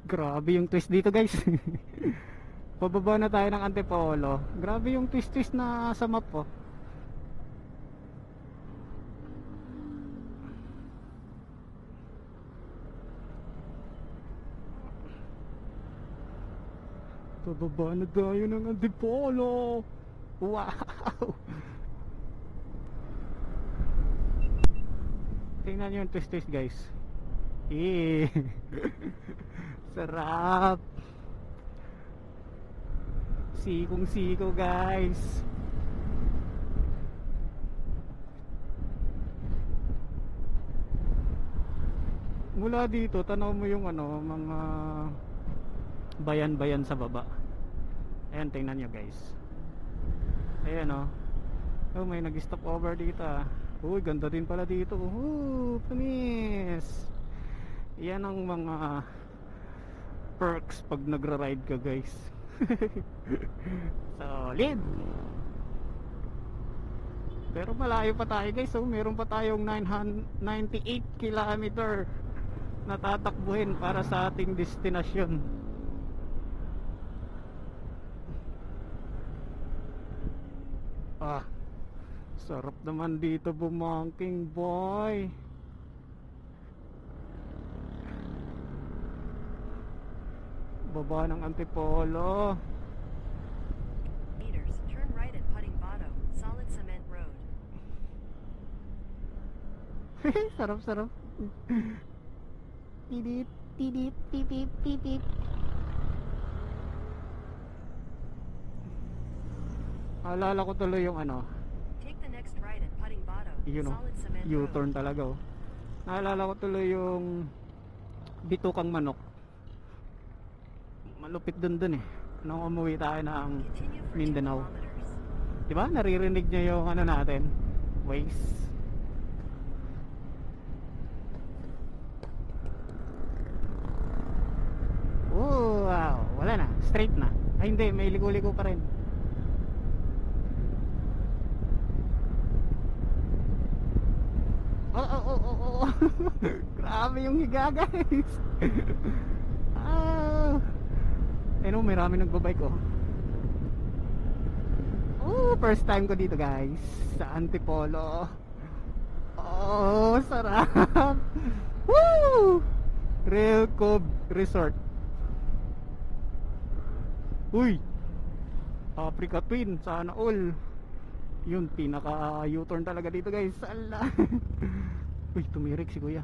Grabe yung twist dito guys. Pababa na tayo ng Antipolo. Grabe yung twist na sa map po. Pababa na tayo ng Antipolo. Wow. Tingnan nyo yung twist guys. Eh. Sarap. Sikong siko guys. Mula dito tanaw mo yung ano, mga bayan-bayan sa baba. Ayan, tingnan nyo guys. Ayan o. Oh, may nag-stop over dito ah. Uy, ganda din pala dito. Panis. Yan ang mga perks pag nagra-ride ka guys. Solid. Pero malayo pa tayo guys. So meron pa tayong 998 kilometer na tatakbuhin para sa ating destinasyon. Sarap naman dito bumangking boy. Baba ng Antipolo. Meters, turn right at Putting Bato, solid cement road. Sarap. Tidit, tidit, pipip, pipip. Alala ko tuloy yung ano. Take the next right at Putting Bato, Yun o, solid cement U-turn road. talaga o. Naalala ko tuloy yung bitukang manok. Malupit dun eh. Nung umuwi tayo ng Continue for 2 Mindanao. kilometers. Diba? Naririnig nyo yung ano natin, Waze. Oh, wow. Wala na. Straight na. Ay hindi, may ligo-ligo pa rin. Oh. Grabe yung higa guys. No, may rami nagbabike oh. First time ko dito guys sa Antipolo. Oh, sarap. Woo! Rail Cove Resort. Uy, Africa Twin, sana all. Yun, pinaka U-turn talaga dito guys. Ala. Uy, tumirik si kuya.